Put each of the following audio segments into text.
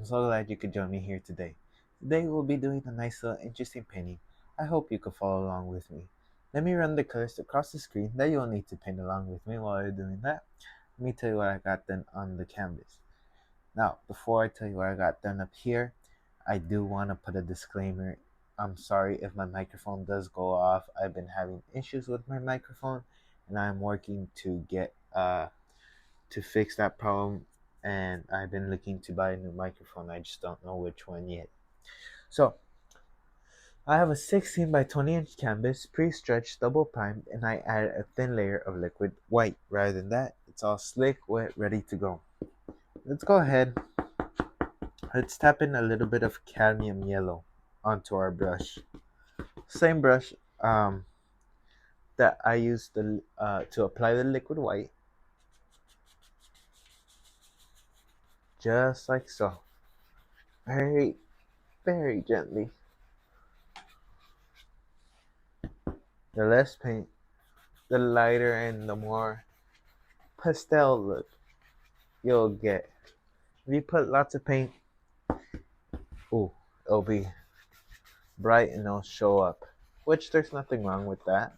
so glad you could join me here today. Today we'll be doing a nice little interesting painting. I hope you could follow along with me. Let me run the colors across the screen that you'll need to paint along with me while you're doing that. Let me tell you what I got done on the canvas. Now, before I tell you what I got done up here, I do want to put a disclaimer. I'm sorry if my microphone does go off. I've been having issues with my microphone and I'm working to fix that problem, and I've been looking to buy a new microphone. I just don't know which one yet. So I have a 16 by 20 inch canvas, pre-stretched, double primed, and I added a thin layer of liquid white. Rather than that, it's all slick, wet, ready to go. Let's go ahead. Let's tap in a little bit of cadmium yellow onto our brush. Same brush that I used to apply the liquid white. Just like so. Very, very gently. The less paint, the lighter and the more pastel look you'll get. If you put lots of paint, ooh, it'll be bright and it'll show up. Which there's nothing wrong with that.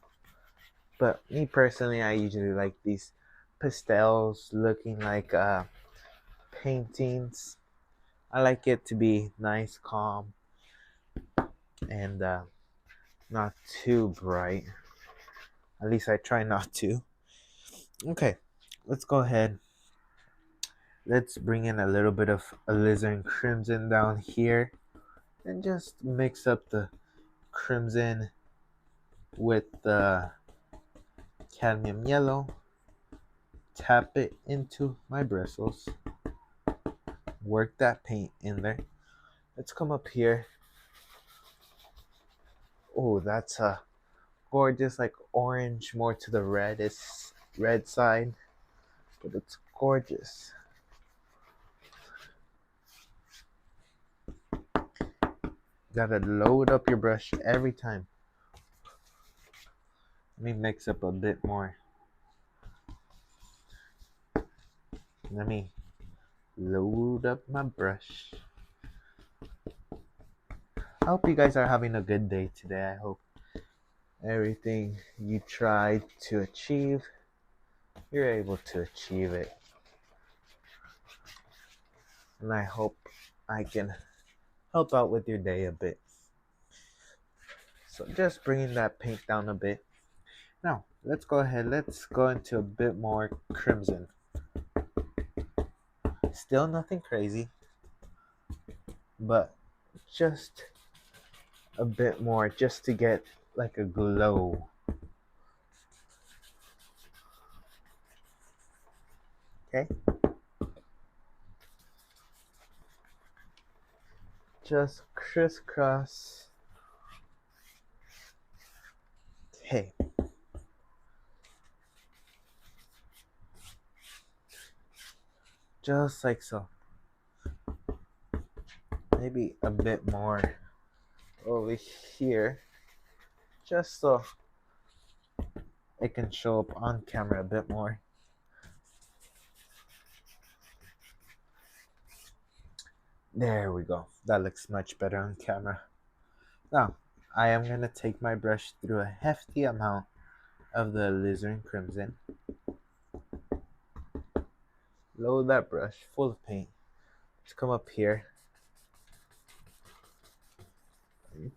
But me personally, I usually like these pastels looking like paintings. I like it to be nice, calm, and not too bright. At least I try not to. Okay, let's go ahead. Let's bring in a little bit of alizarin crimson down here and just mix up the crimson with the cadmium yellow. Tap it into my bristles. Work that paint in there. Let's come up here. Oh, that's a gorgeous, like orange, more to the red side, but it's gorgeous. Gotta load up your brush every time. Let me mix up a bit more. Let me load up my brush. I hope you guys are having a good day today. I hope everything you tried to achieve, you're able to achieve it. And I hope I can help out with your day a bit. So just bringing that paint down a bit. Now, let's go ahead. Let's go into a bit more crimson. Still nothing crazy, but just a bit more just to get like a glow. Okay? Just crisscross. Okay. Just like so. Maybe a bit more over here. Just so it can show up on camera a bit more. There we go. That looks much better on camera. Now, I am going to take my brush through a hefty amount of the alizarin crimson. Load that brush full of paint. Let's come up here.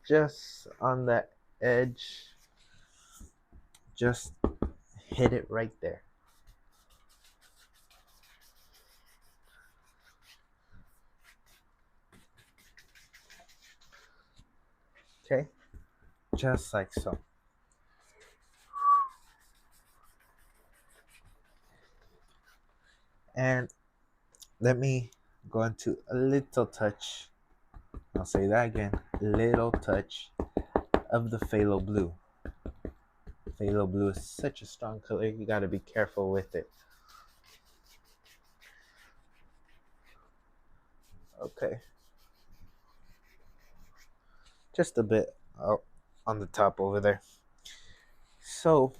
Just on that edge. Just hit it right there. Okay? Just like so. And let me go into a little touch. I'll say that again. Little touch of the phthalo blue. Phthalo blue is such a strong color. You gotta be careful with it. Okay. Just a bit on the top over there. So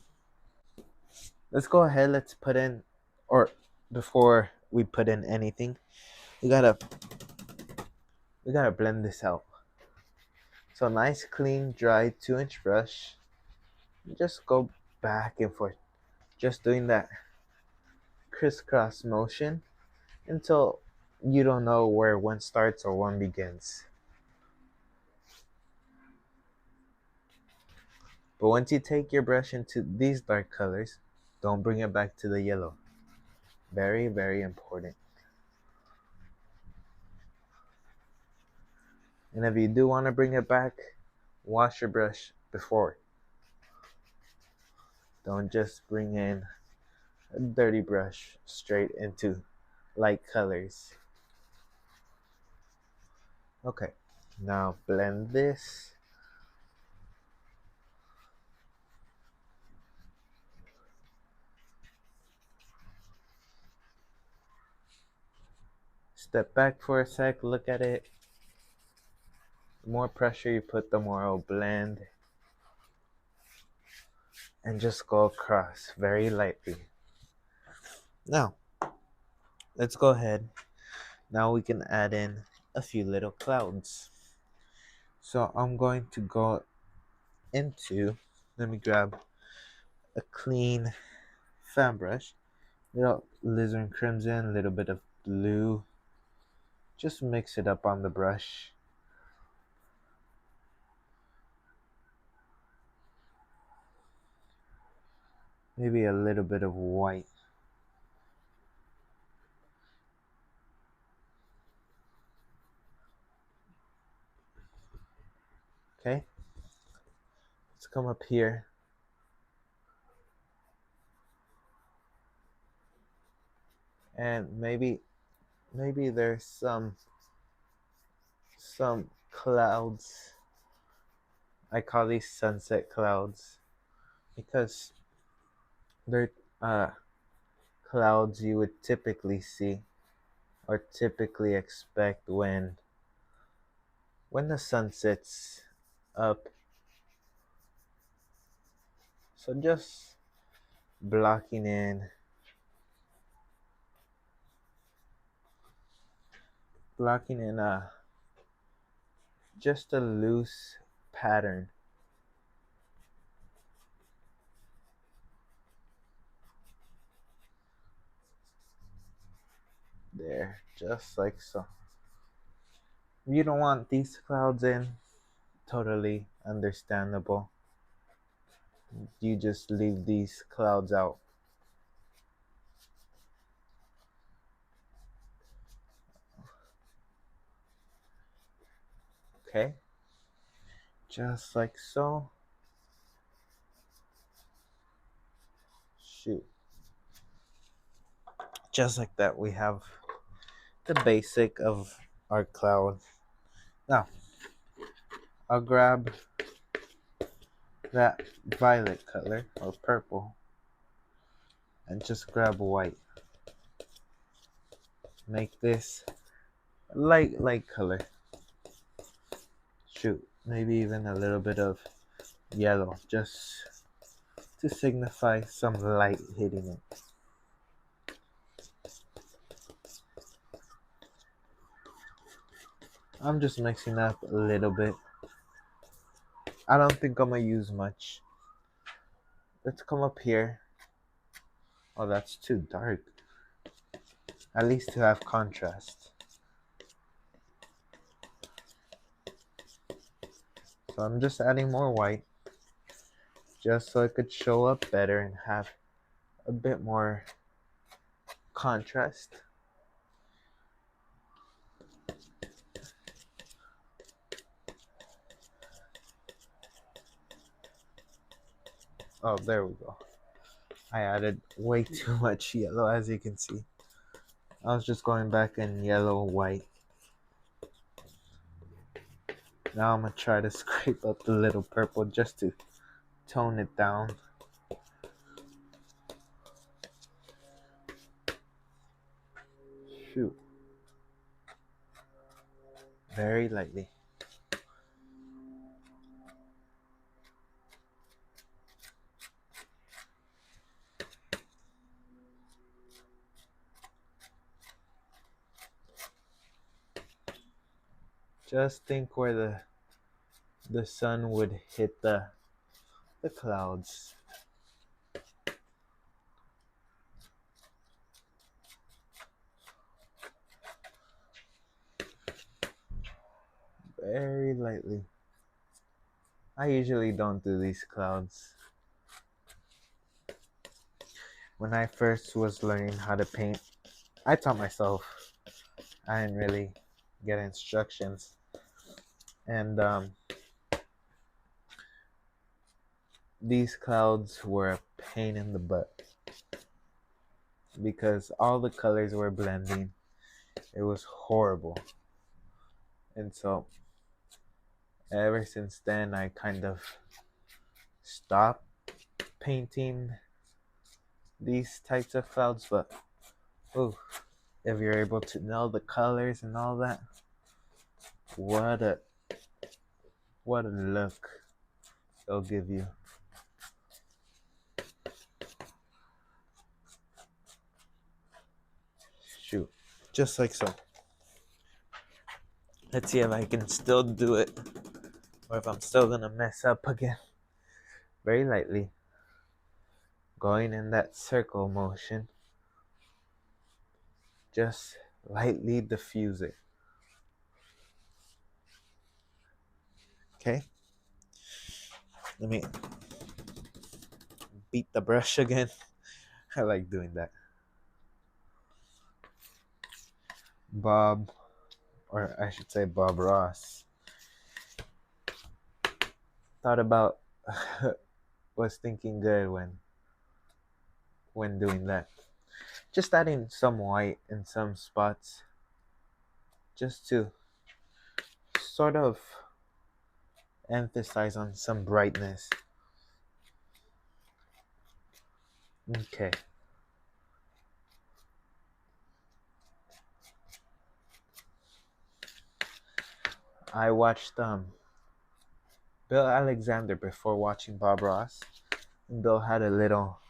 let's go ahead. Let's put in, or before we put in anything, we gotta we gotta blend this out. So nice, clean, dry 2-inch brush. Just go back and forth, just doing that crisscross motion until you don't know where one starts or one begins. But once you take your brush into these dark colors, don't bring it back to the yellow. Very, very important. And if you do want to bring it back, wash your brush before. Don't just bring in a dirty brush straight into light colors. Okay, now blend this. Step back for a sec, look at it. The more pressure you put, the more it'll blend. And just go across very lightly. Now, let's go ahead. Now we can add in a few little clouds. So I'm going to go into, let me grab a clean fan brush. Little alizarin crimson, a little bit of blue. Just mix it up on the brush. Maybe a little bit of white. Okay, let's come up here. And maybe there's some clouds. I call these sunset clouds because they're clouds you would typically see or typically expect when the sun sets up. So just blocking in just a loose pattern. There, just like so. If you don't want these clouds in, totally understandable. You just leave these clouds out. Okay, just like so. Shoot. Just like that, we have the basic of our cloud. Now, I'll grab that violet color or purple and just grab white. Make this light color. Shoot, maybe even a little bit of yellow just to signify some light hitting it. I'm just mixing up a little bit. I don't think I'm gonna use much. Let's come up here. Oh, that's too dark. At least to have contrast. So I'm just adding more white just so it could show up better and have a bit more contrast. Oh, there we go. I added way too much yellow, as you can see. I was just going back in yellow, white. Now I'm gonna try to scrape up the little purple just to tone it down. Shoot. Very lightly. Just think where the sun would hit the clouds. Very lightly. I usually don't do these clouds. When I first was learning how to paint, I taught myself. I didn't really get instructions. And these clouds were a pain in the butt because all the colors were blending. It was horrible. And so ever since then, I kind of stopped painting these types of clouds. But ooh, if you're able to know the colors and all that, what a look it'll give you. Shoot, just like so. Let's see if I can still do it, or if I'm still gonna mess up again. Very lightly, going in that circle motion. Just lightly diffuse it. Okay? Let me beat the brush again. I like doing that. Bob, or I should say Bob Ross, thought about was thinking good when doing that. Just adding some white in some spots, just to sort of emphasize on some brightness. Okay. I watched Bill Alexander before watching Bob Ross. And Bill had a little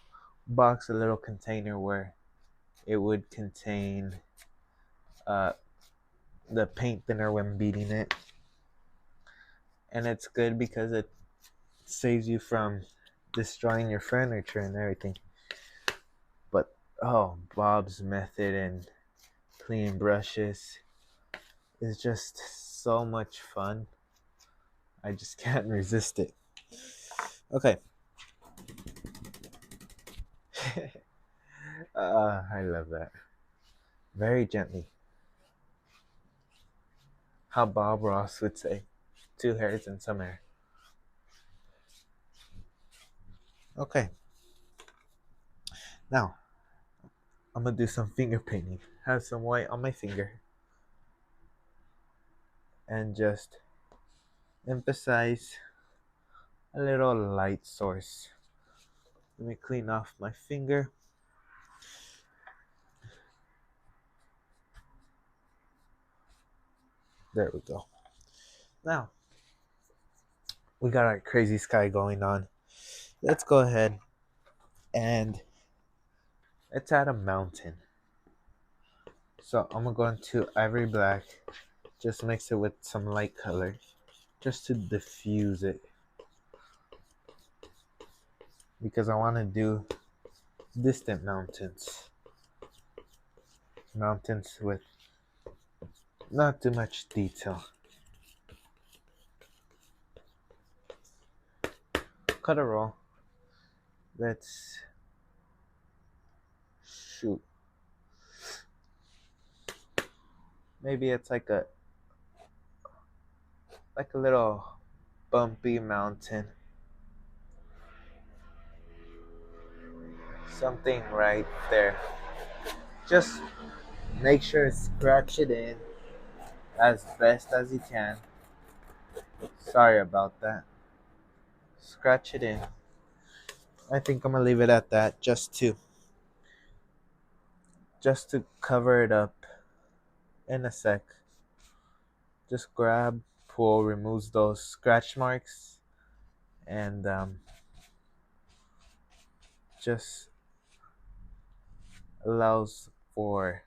box, a little container where it would contain the paint thinner when beating it. And it's good because it saves you from destroying your furniture and everything. But oh, Bob's method and cleaning brushes is just so much fun. I just can't resist it. Okay. I love that. Very gently. How Bob Ross would say, 2 hairs and some air. Okay. Now, I'm gonna do some finger painting. Have some white on my finger. And just emphasize a little light source. Let me clean off my finger. There we go. Now, we got our crazy sky going on. Let's go ahead and let's add a mountain. So I'm gonna go into ivory black, just mix it with some light color, just to diffuse it. Because I want to do distant mountains. Mountains with not too much detail. Cut a roll. Let's shoot. Maybe it's like a little bumpy mountain. Something right there. Just make sure to scratch it in as best as you can. Sorry about that. Scratch it in. I think I'm gonna leave it at that just to cover it up in a sec. Just grab, pull, removes those scratch marks, and just allows for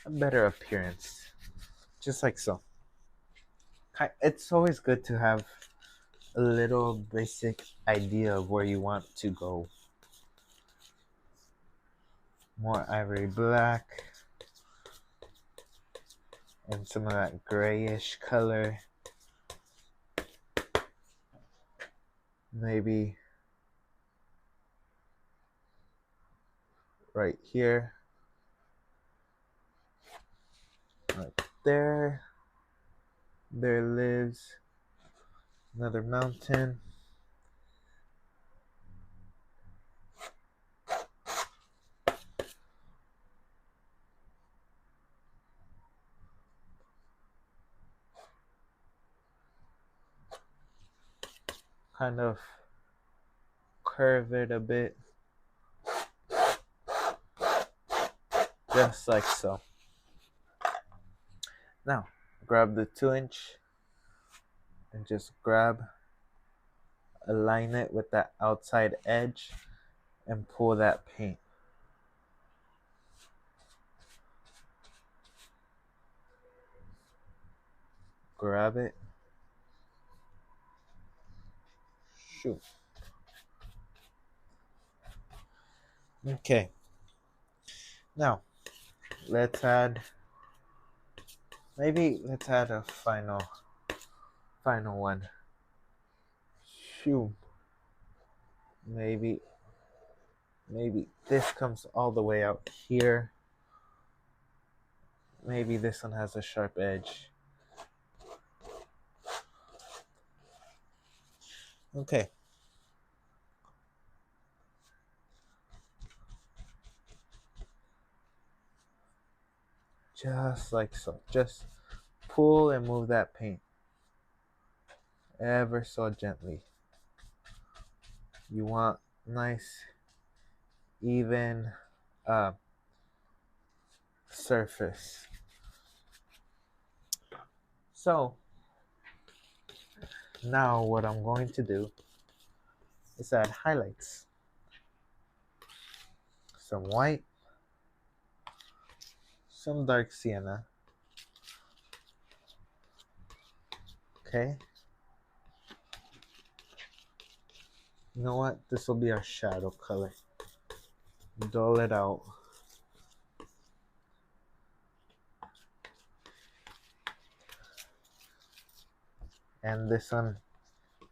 a better appearance, just like so. It's always good to have a little basic idea of where you want to go. More ivory black and some of that grayish color. Maybe right here, right there. There lives another mountain. Kind of curve it a bit, just like so. Now, grab the 2-inch and just align it with that outside edge and pull that paint. Grab it. Shoot. Okay. Now, let's add a final one. Shoot. Maybe this comes all the way out here. Maybe this one has a sharp edge. Okay. Just like so. Just pull and move that paint ever so gently. You want nice, even surface. So now what I'm going to do is add highlights. Some white, some dark sienna. Okay. You know what? This will be our shadow color. Dull it out. And this one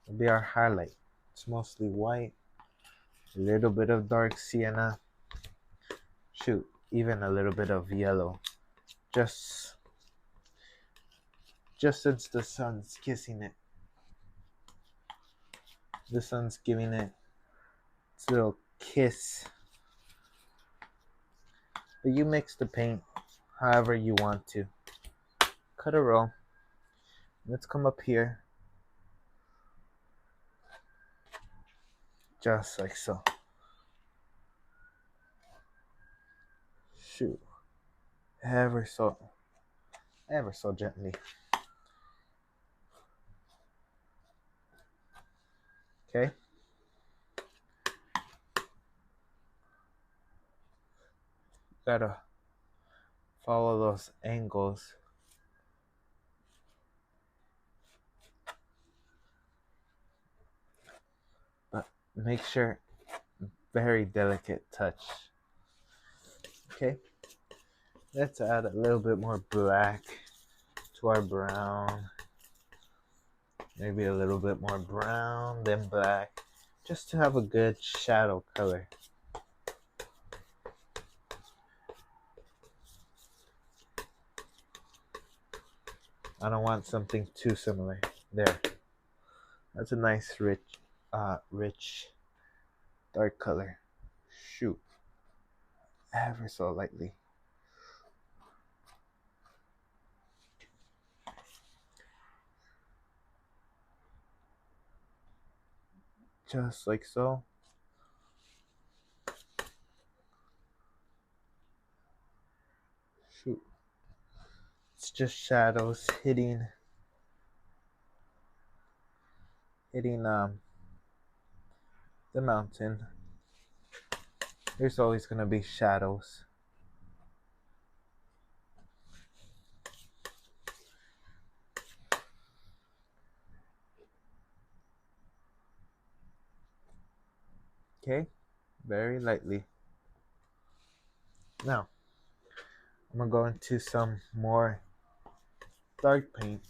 will be our highlight. It's mostly white, a little bit of dark sienna. Shoot, even a little bit of yellow. Just since the sun's kissing it. The sun's giving it its little kiss. But you mix the paint however you want to. Cut a row. Let's come up here. Just like so. Shoot. Ever so gently. Okay. Gotta follow those angles. But make sure, very delicate touch. Okay. Let's add a little bit more black to our brown. Maybe a little bit more brown than black, just to have a good shadow color. I don't want something too similar. There. That's a nice rich dark color. Shoot. Ever so lightly. Just like so. Shoot. It's just shadows hitting the mountain. There's always gonna be shadows. Okay, very lightly. Now, I'm gonna go into some more dark paint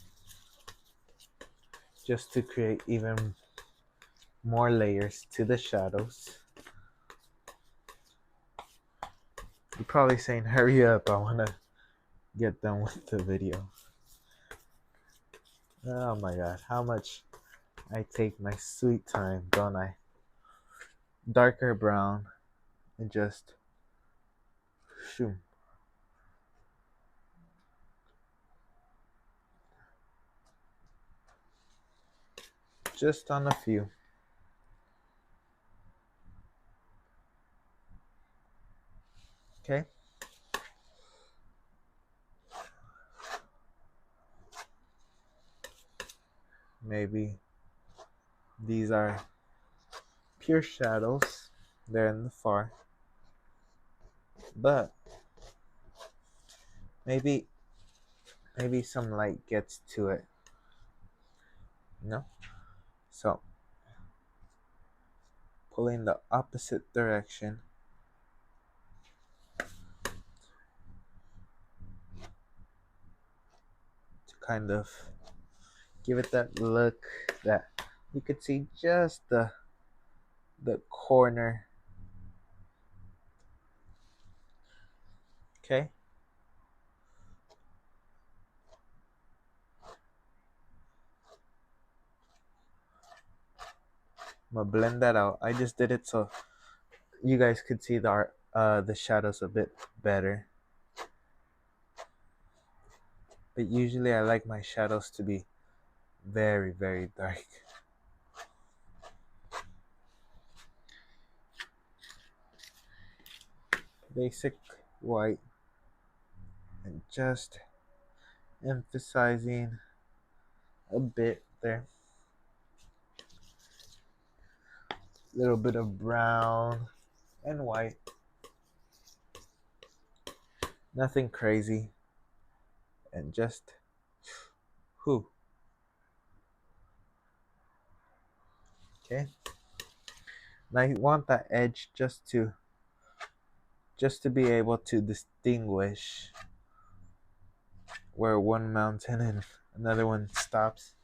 just to create even more layers to the shadows. You're probably saying, hurry up, I wanna get done with the video. Oh my god, how much I take my sweet time, don't I? Darker brown and just shoom. Just on a few. Okay. Maybe these are pure shadows. They're in the far. But maybe some light gets to it. So pulling the opposite direction. To kind of give it that look that you could see just the corner. Okay. I'm gonna blend that out. I just did it so you guys could see the shadows a bit better. But usually I like my shadows to be very, very dark. Basic white and just emphasizing a bit there. A little bit of brown and white. Nothing crazy. And just whew. Okay. Now you want that edge just to be able to distinguish where one mountain and another one stops.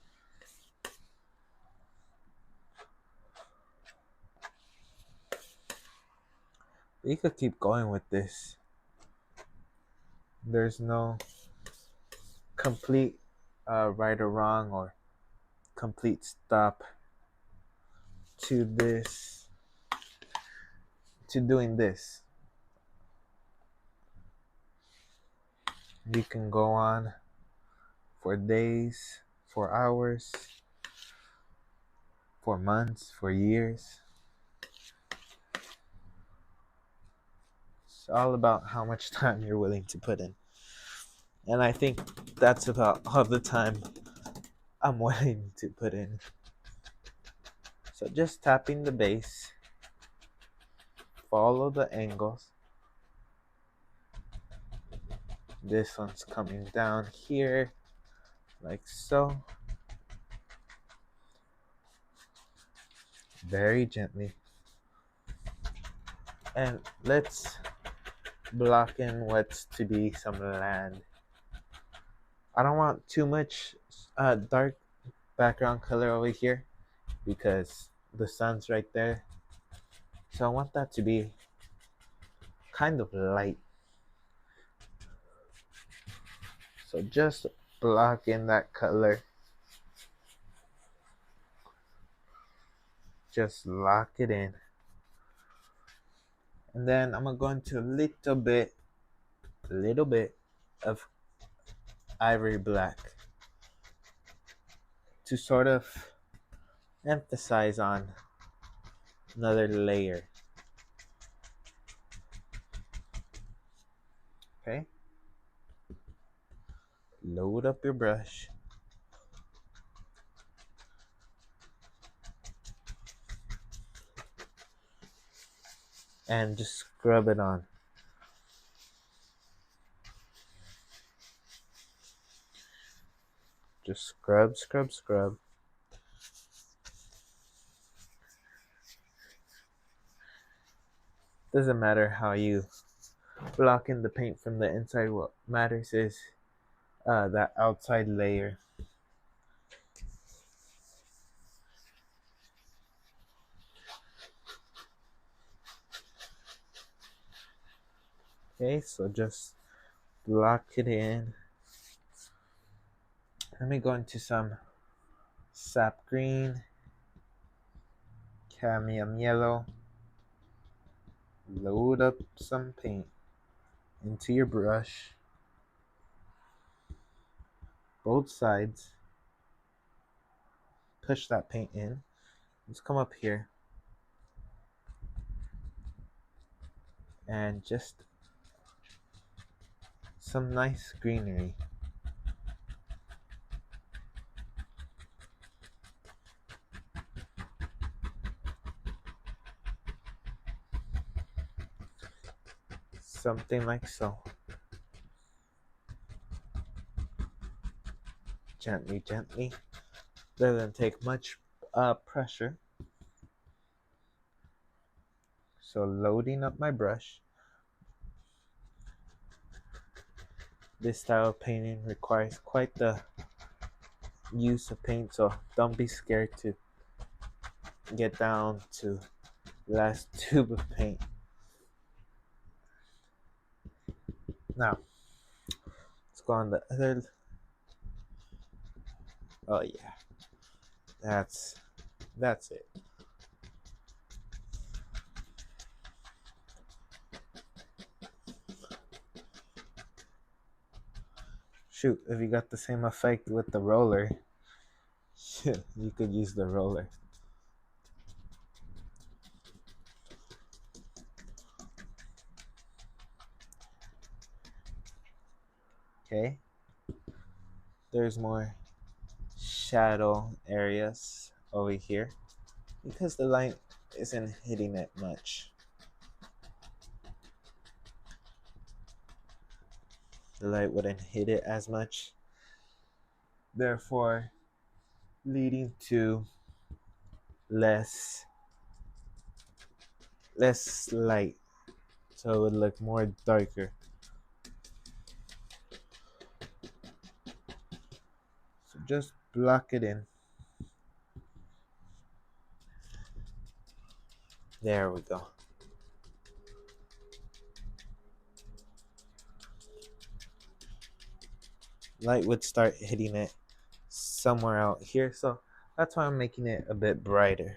But you could keep going with this. There's no complete right or wrong or complete stop to doing this. You can go on for days, for hours, for months, for years. It's all about how much time you're willing to put in. And I think that's about all the time I'm willing to put in. So just tapping the base, follow the angles. This one's coming down here, like so. Very gently. And let's block in what's to be some land. I don't want too much dark background color over here because the sun's right there. So I want that to be kind of light. So just block in that color. Just lock it in. And then I'm gonna go into a little bit of ivory black to sort of emphasize on another layer. Okay? Load up your brush. And just scrub it on. Just scrub, scrub, scrub. Doesn't matter how you block in the paint from the inside. What matters is that outside layer. Okay, so just block it in. Let me go into some sap green, cadmium yellow. Load up some paint into your brush, both sides. Push that paint in. Let's come up here and just some nice greenery. Something like so. Gently, gently. Doesn't take much pressure. So loading up my brush. This style of painting requires quite the use of paint, so don't be scared to get down to the last tube of paint. Now, let's go on the other. Oh yeah, that's it. Shoot, if you got the same effect with the roller, you could use the roller. Okay, there's more shadow areas over here because the light isn't hitting it much. The light wouldn't hit it as much, therefore leading to less light, so it would look more darker. So just block it in. There we go. Light would start hitting it somewhere out here, so that's why I'm making it a bit brighter.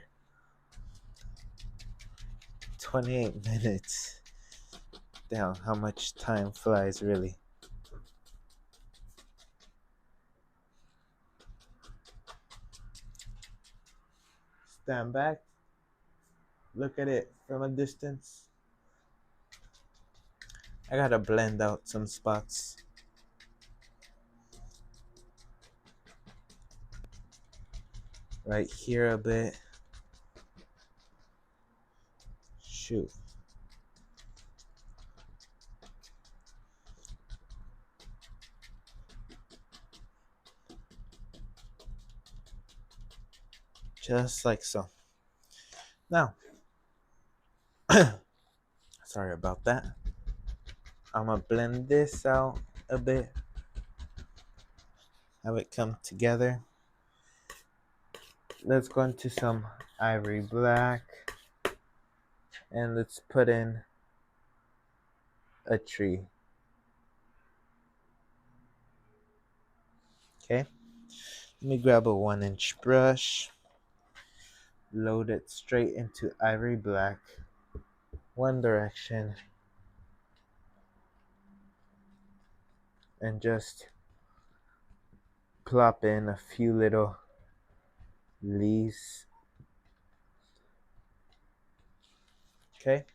28 minutes. Damn, how much time flies, really. Stand back, look at it from a distance. I gotta blend out some spots. Right here a bit. Shoot. Just like so. Now, sorry about that. I'm gonna blend this out a bit. Have it come together. Let's go into some ivory black. And let's put in a tree. Okay. Let me grab a 1-inch brush. Load it straight into ivory black. One direction. And just plop in a few little leaves. Okay.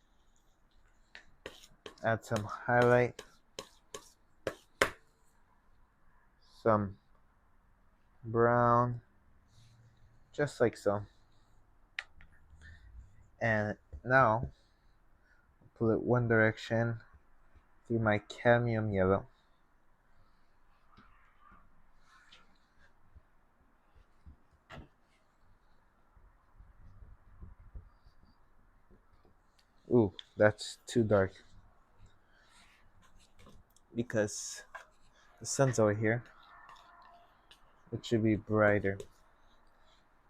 Add some highlight. Some brown. Just like so. And now, pull it one direction through my cadmium yellow. Ooh, that's too dark because the sun's over here. It should be brighter.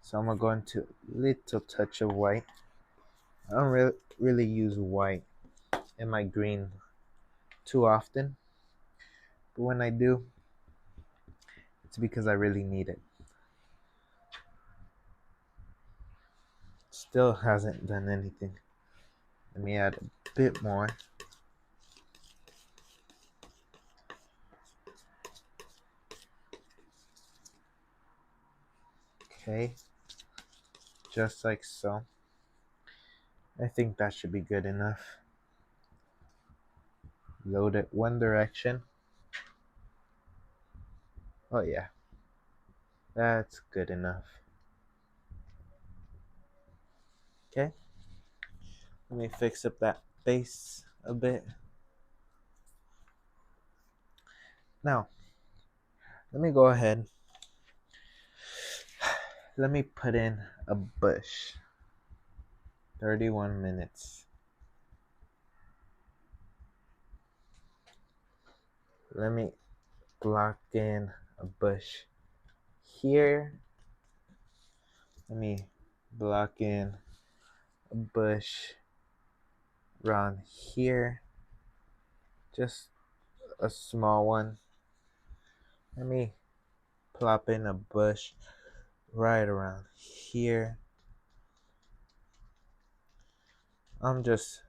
So I'm gonna go into a little touch of white. I don't really use white in my green too often, but when I do, it's because I really need it. Still hasn't done anything. Let me add a bit more. Okay, just like so. I think that should be good enough. Load it one direction. Oh yeah, that's good enough. Okay, let me fix up that base a bit. Now, let me go ahead. Let me put in a bush. 31 minutes. Let me block in a bush here. Let me block in a bush around here. Just a small one. Let me plop in a bush right around here. I'm just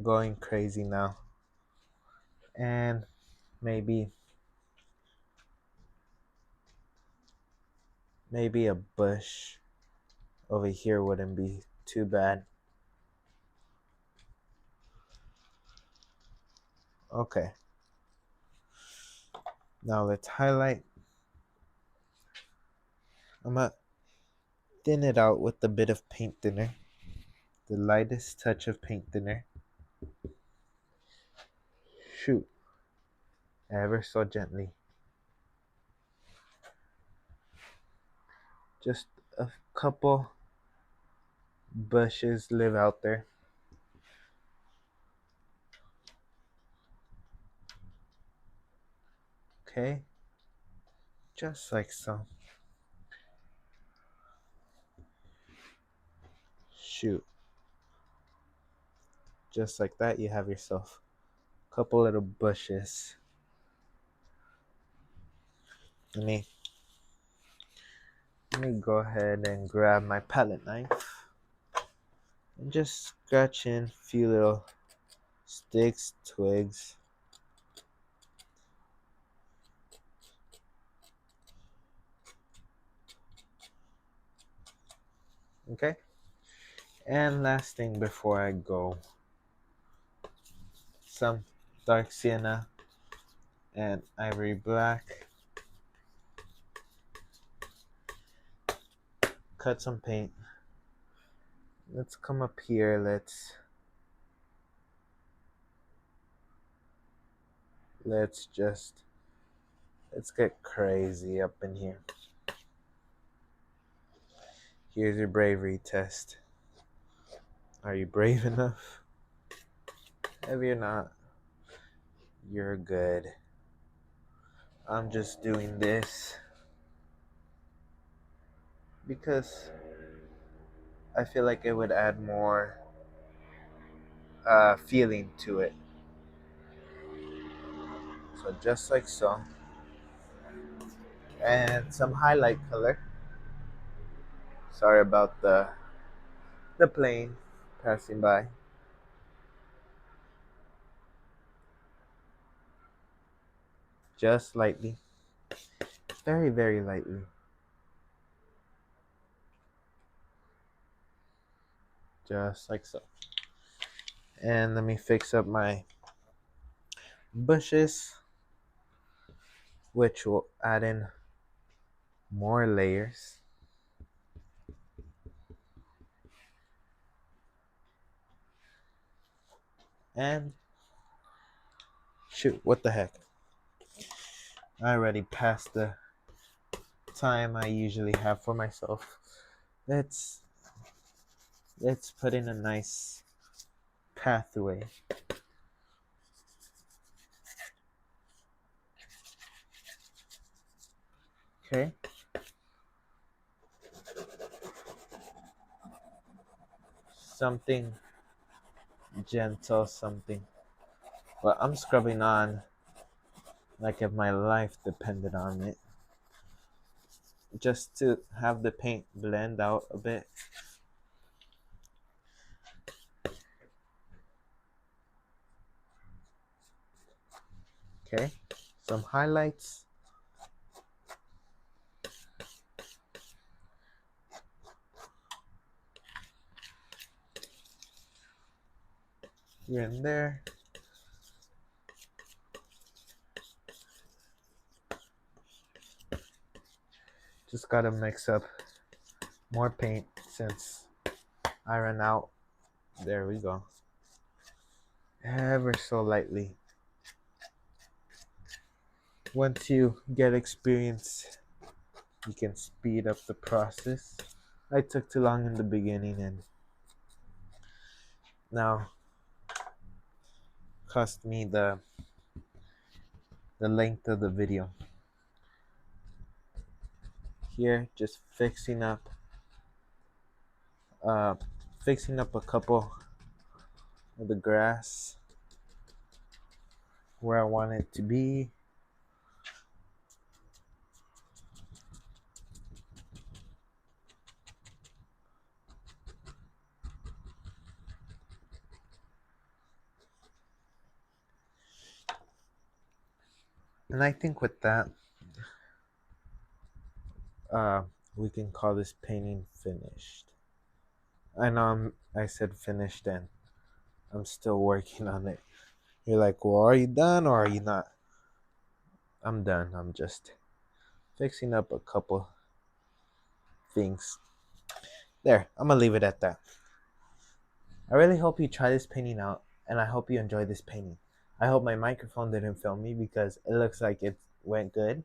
going crazy now. And maybe a bush over here wouldn't be too bad. Okay. Now let's highlight. I'm gonna thin it out with a bit of paint thinner. The lightest touch of paint thinner. Shoot. Ever so gently. Just a couple bushes live out there. Okay. Just like so. Shoot. Just like that, you have yourself a couple little bushes. Let me go ahead and grab my palette knife and just scratch in a few little sticks, twigs. Okay. And last thing before I go, some dark sienna and ivory black. Cut some paint. Let's come up here. Let's get crazy up in here. Here's your bravery test. Are you brave enough? If you're not, you're good. I'm just doing this because I feel like it would add more feeling to it. So just like so. And some highlight color. Sorry about the plane passing by. Just lightly. Very, very lightly. Just like so. And let me fix up my bushes, which will add in more layers. And shoot, what the heck? I already passed the time I usually have for myself. Let's put in a nice pathway. Okay. Something gentle, something. But I'm scrubbing on like if my life depended on it. Just to have the paint blend out a bit. Okay. Some highlights. Here and there. Just gotta mix up more paint since I ran out. There we go. Ever so lightly. Once you get experience, you can speed up the process. I took too long in the beginning and now cost me the length of the video. Here, just fixing up a couple of the grass where I want it to be. And I think with that, we can call this painting finished. I know I said finished and I'm still working on it. You're like, well, are you done or are you not? I'm done. I'm just fixing up a couple things. There, I'm gonna leave it at that. I really hope you try this painting out and I hope you enjoy this painting. I hope my microphone didn't film me because it looks like it went good,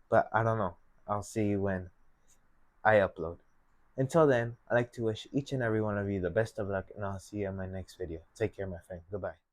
but I don't know. I'll see you when I upload. Until then, I'd like to wish each and every one of you the best of luck and I'll see you in my next video. Take care, my friend. Goodbye.